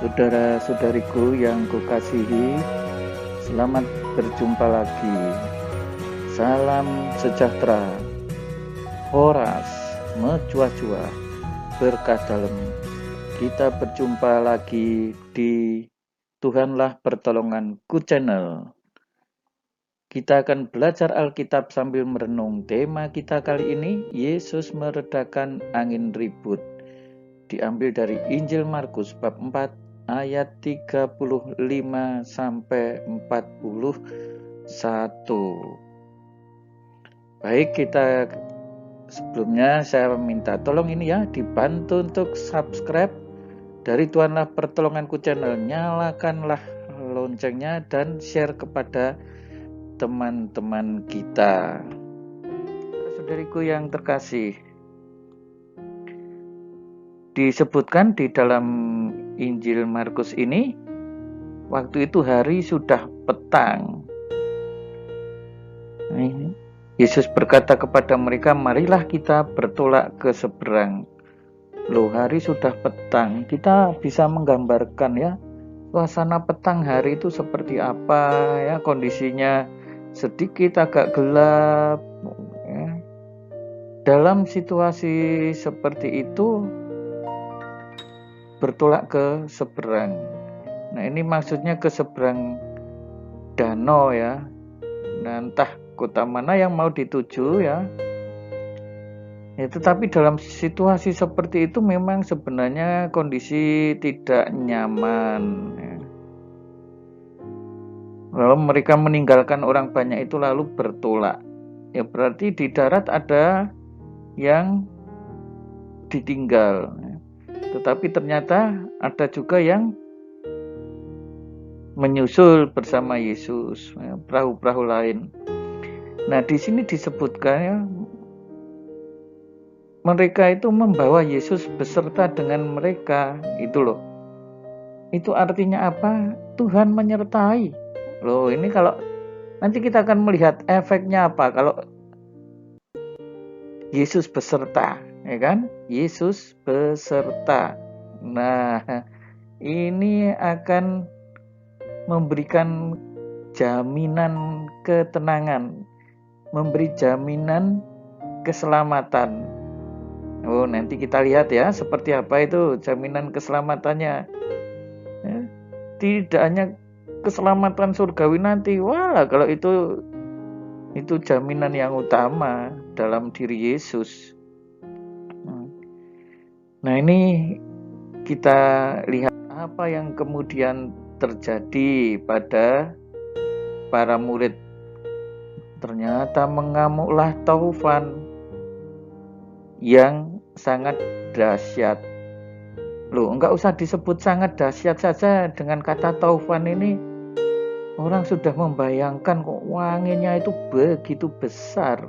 Saudara-saudariku yang kukasihi, selamat berjumpa lagi. Salam sejahtera, horas, mecuah-cuah, berkah dalam. Kita berjumpa lagi di Tuhanlah Pertolonganku Channel. Kita akan belajar Alkitab sambil merenung. Tema kita kali ini, Yesus meredakan angin ribut. Diambil dari Injil Markus bab 4 ayat 35 sampai 41. Baik, sebelumnya saya minta tolong ini ya, dibantu untuk subscribe dari Tuhanlah Pertolonganku Channel. Nyalakanlah loncengnya dan share kepada teman-teman kita. Saudariku yang terkasih, disebutkan di dalam Injil Markus ini, waktu itu hari sudah petang. Yesus berkata kepada mereka, marilah kita bertolak ke seberang. Loh, hari sudah petang. Kita bisa menggambarkan ya, suasana petang hari itu seperti apa ya, kondisinya sedikit agak gelap ya. Dalam situasi seperti itu, bertolak ke seberang. Nah, ini maksudnya ke seberang danau ya. Nah, entah kota mana yang mau dituju ya. Tetapi dalam situasi seperti itu memang sebenarnya kondisi tidak nyaman ya. Lalu mereka meninggalkan orang banyak itu lalu bertolak. Ya berarti di darat ada yang ditinggal. Tetapi ternyata ada juga yang menyusul bersama Yesus, perahu-perahu lain. Nah, di sini disebutkan ya, mereka itu membawa Yesus beserta dengan mereka, itu loh. Itu artinya apa? Tuhan menyertai. Loh, ini kalau nanti kita akan melihat efeknya apa kalau Yesus beserta, ya kan? Yesus beserta. Nah, ini akan memberikan jaminan ketenangan, memberi jaminan keselamatan. Oh, nanti kita lihat ya, seperti apa itu jaminan keselamatannya. Ya, tidak hanya keselamatan surgawi nanti, wah kalau itu jaminan yang utama dalam diri Yesus. Nah, ini kita lihat apa yang kemudian terjadi pada para murid. Ternyata mengamuklah taufan yang sangat dahsyat. Loh, enggak usah disebut sangat dahsyat saja, dengan kata taufan ini orang sudah membayangkan kok wanginya itu begitu besar.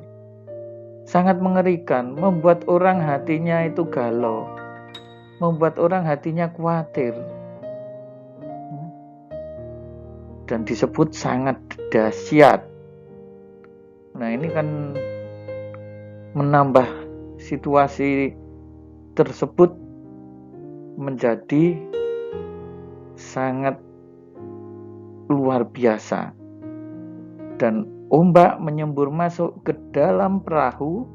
Sangat mengerikan, membuat orang hatinya itu galau, membuat orang hatinya khawatir. Dan disebut sangat dahsyat. Nah, ini kan menambah situasi tersebut menjadi sangat luar biasa. Dan ombak menyembur masuk ke dalam perahu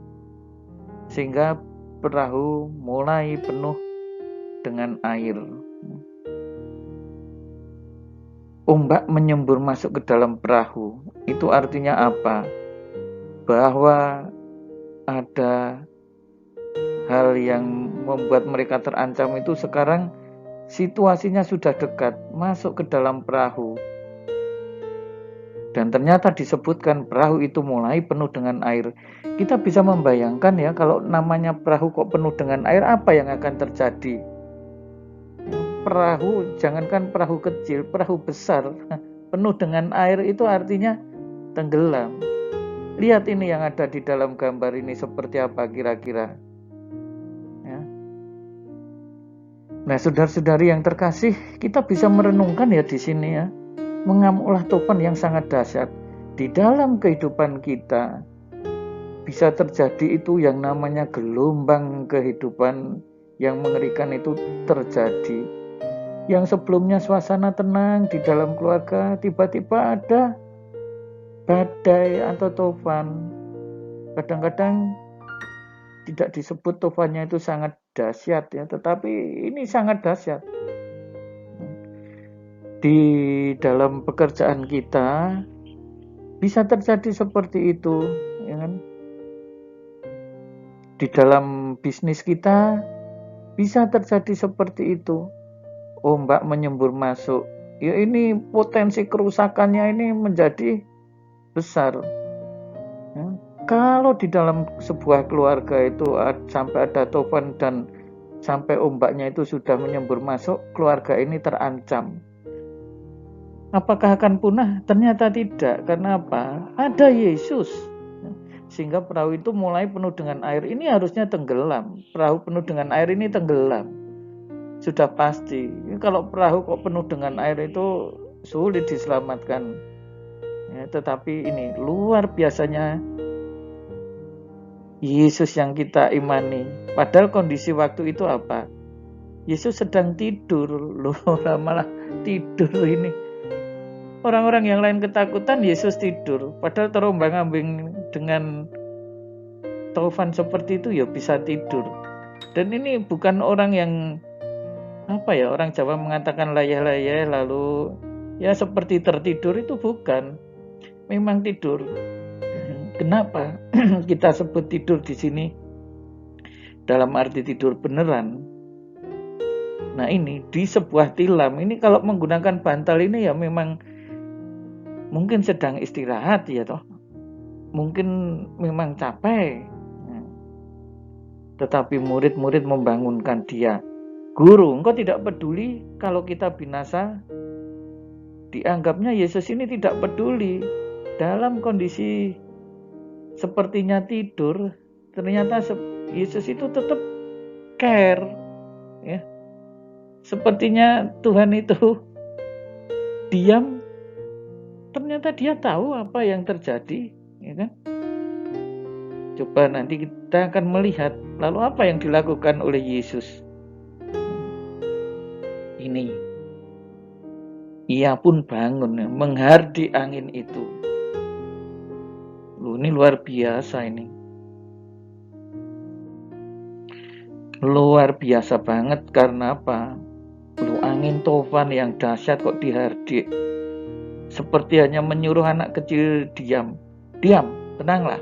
sehingga perahu mulai penuh dengan air. Ombak menyembur masuk ke dalam perahu, itu artinya apa? Bahwa ada hal yang membuat mereka terancam itu sekarang situasinya sudah dekat, masuk ke dalam perahu. Dan ternyata disebutkan perahu itu mulai penuh dengan air. Kita bisa membayangkan ya, kalau namanya perahu kok penuh dengan air, apa yang akan terjadi? Perahu, jangankan perahu kecil, perahu besar penuh dengan air itu artinya tenggelam. Lihat ini yang ada di dalam gambar ini seperti apa kira-kira ya. Nah, saudara-saudari yang terkasih, kita bisa merenungkan ya di sini ya, mengamuklah taufan yang sangat dahsyat. Di dalam kehidupan kita bisa terjadi itu yang namanya gelombang kehidupan yang mengerikan itu terjadi. Yang sebelumnya suasana tenang di dalam keluarga, tiba-tiba ada badai atau tofan. Kadang-kadang tidak disebut tofannya itu sangat dahsyat ya, tetapi ini sangat dahsyat. Di dalam pekerjaan kita bisa terjadi seperti itu, ya kan? Di dalam bisnis kita bisa terjadi seperti itu. Ombak menyembur masuk. Ya ini potensi kerusakannya ini menjadi besar. Ya. Kalau di dalam sebuah keluarga itu sampai ada tofan dan sampai ombaknya itu sudah menyembur masuk, keluarga ini terancam. Apakah akan punah? Ternyata tidak. Karena apa? Ada Yesus. Sehingga perahu itu mulai penuh dengan air. Ini harusnya tenggelam. Perahu penuh dengan air ini tenggelam. Sudah pasti. Kalau perahu kok penuh dengan air itu sulit diselamatkan. Ya, tetapi ini luar biasanya Yesus yang kita imani. Padahal kondisi waktu itu apa? Yesus sedang tidur. Loh, malah tidur ini. Orang-orang yang lain ketakutan, Yesus tidur. Padahal terombang-ambing dengan taufan seperti itu ya bisa tidur. Dan ini bukan orang yang orang Jawa mengatakan layah-layah lalu ya seperti tertidur, itu bukan. Memang tidur. Kenapa kita sebut tidur di sini dalam arti tidur beneran? Nah ini di sebuah tilam, ini kalau menggunakan bantal ini ya memang mungkin sedang istirahat ya toh. Mungkin memang capek. Tetapi murid-murid membangunkan dia. Guru, engkau tidak peduli kalau kita binasa? Dianggapnya Yesus ini tidak peduli. Dalam kondisi sepertinya tidur, ternyata Yesus itu tetap care, ya. Sepertinya Tuhan itu diam, ternyata dia tahu apa yang terjadi, ya kan? Coba nanti kita akan melihat lalu apa yang dilakukan oleh Yesus. Ini, ia pun bangun, ya, menghardi angin itu. Ini luar biasa ini. Luar biasa banget karena apa? Angin tofan yang dahsyat kok dihardik. Seperti hanya menyuruh anak kecil diam. Diam, tenanglah.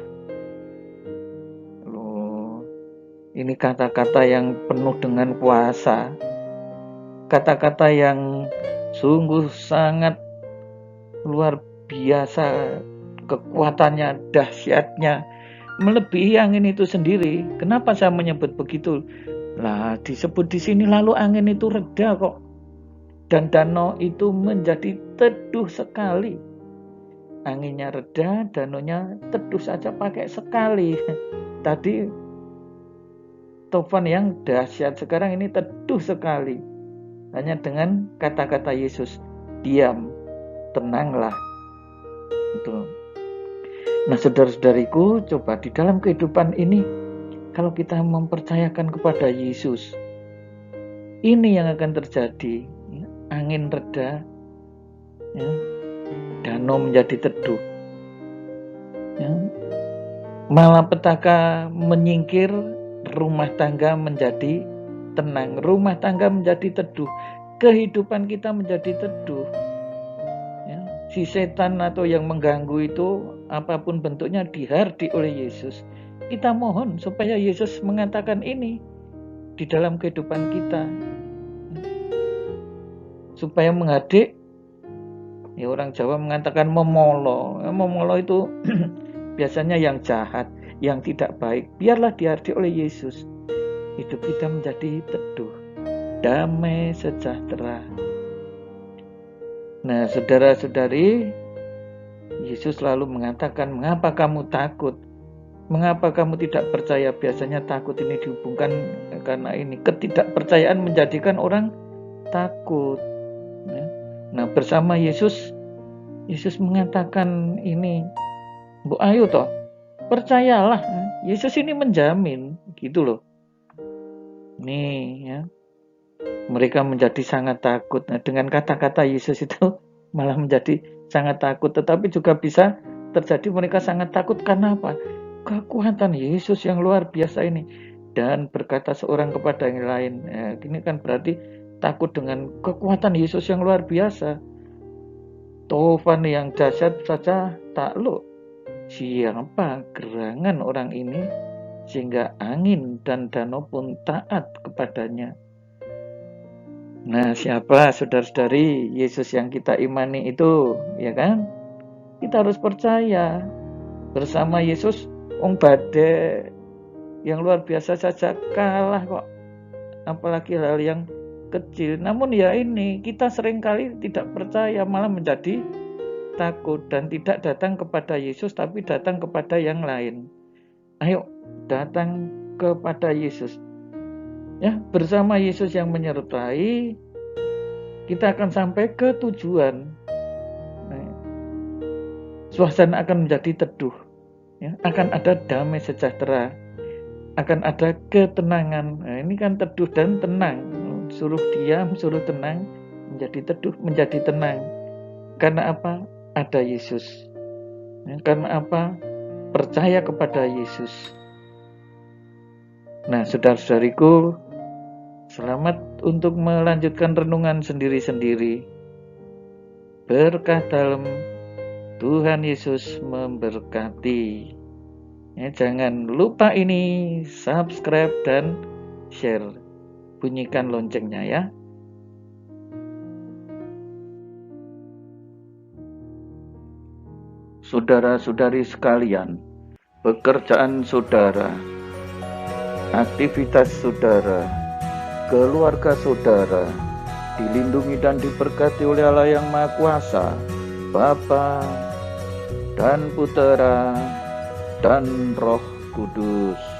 Ini kata-kata yang penuh dengan kuasa. Kata-kata yang sungguh sangat luar biasa, kekuatannya, dahsyatnya, melebihi angin itu sendiri. Kenapa saya menyebut begitu? Lah, disebut di sini lalu angin itu reda kok. Dan danau itu menjadi teduh sekali. Anginnya reda, danaunya teduh saja pakai sekali. Tadi tofan yang dahsyat, sekarang ini teduh sekali. Hanya dengan kata-kata Yesus, diam, tenanglah. Itu. Nah, saudara-saudariku, coba di dalam kehidupan ini, kalau kita mempercayakan kepada Yesus, ini yang akan terjadi. Angin reda, ya, danau menjadi teduh, ya, malapetaka menyingkir, rumah tangga menjadi tenang, rumah tangga menjadi teduh, kehidupan kita menjadi teduh. Ya, si setan atau yang mengganggu itu apapun bentuknya dihardik oleh Yesus. Kita mohon supaya Yesus mengatakan ini di dalam kehidupan kita. Supaya menghardik, ya orang Jawa mengatakan memolo. Memolo itu biasanya yang jahat, yang tidak baik. Biarlah dihardik oleh Yesus. Hidup kita menjadi teduh, damai, sejahtera. Nah, saudara-saudari, Yesus selalu mengatakan, mengapa kamu takut? Mengapa kamu tidak percaya? Biasanya takut ini dihubungkan karena ini. Ketidakpercayaan menjadikan orang takut. Nah, bersama Yesus mengatakan ini, Bu ayo toh, percayalah. Yesus ini menjamin, gitu loh. Nih ya. Mereka menjadi sangat takut. Nah, dengan kata-kata Yesus itu malah menjadi sangat takut. Tetapi juga bisa terjadi mereka sangat takut karena apa? Kekuatan Yesus yang luar biasa ini. Dan berkata seorang kepada yang lain. Ini kan berarti takut dengan kekuatan Yesus yang luar biasa. Tovan yang dahsyat saja takluk. Siapa gerangan orang ini sehingga angin dan danau pun taat kepadanya. Nah, siapa saudara-saudari Yesus yang kita imani itu, ya kan? Kita harus percaya bersama Yesus. Badai yang luar biasa saja kalah kok, apalagi hal yang kecil. Namun ya ini, kita seringkali tidak percaya, malah menjadi takut dan tidak datang kepada Yesus tapi datang kepada yang lain. Ayo datang kepada Yesus. Ya, bersama Yesus yang menyertai, kita akan sampai ke tujuan. Suasana akan menjadi teduh. Ya, akan ada damai sejahtera. Akan ada ketenangan. Nah, ini kan teduh dan tenang. Suruh diam, suruh tenang, menjadi teduh, menjadi tenang. Karena apa? Ada Yesus. Karena apa? Percaya kepada Yesus. Nah, saudara-saudariku, selamat untuk melanjutkan renungan sendiri-sendiri. Berkah dalam Tuhan Yesus memberkati. Ya, jangan lupa ini subscribe dan share. Bunyikan loncengnya ya. Saudara-saudari sekalian, pekerjaan saudara, aktivitas saudara, keluarga saudara dilindungi dan diberkati oleh Allah yang Maha Kuasa, Bapa dan Putera dan Roh Kudus.